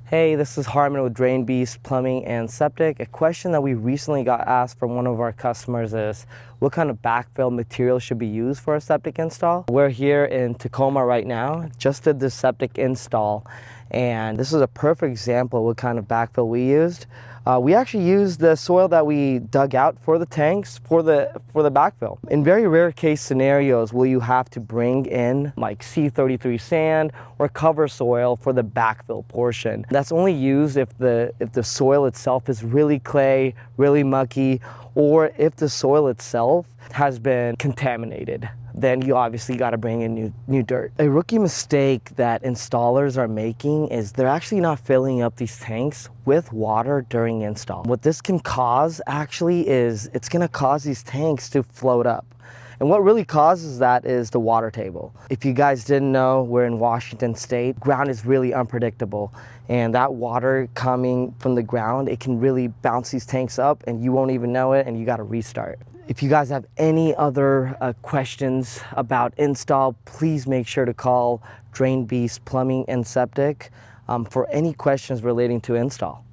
Hey, this is Harmon with Beast Plumbing and Septic. A question that we recently got asked from one of our customers is, what kind of backfill material should be used for a septic install? We're here in Tacoma right now, just did the septic install, and this is a perfect example of what kind of backfill we used. We actually used the soil that we dug out for the tanks for the backfill. In very rare case scenarios will you have to bring in like C33 sand or cover soil for the backfill portion. That's only used if the soil itself is really clay, really mucky, or if the soil itself has been contaminated. Then you obviously got to bring in new dirt. A rookie mistake that installers are making is they're actually not filling up these tanks with water during install. What this can cause actually is it's going to cause these tanks to float up. And what really causes that is the water table. If you guys didn't know, we're in Washington State. Ground is really unpredictable. And that water coming from the ground, it can really bounce these tanks up and you won't even know it and you got to restart. If you guys have any other questions about install, please make sure to call Beast Plumbing and Septic for any questions relating to install.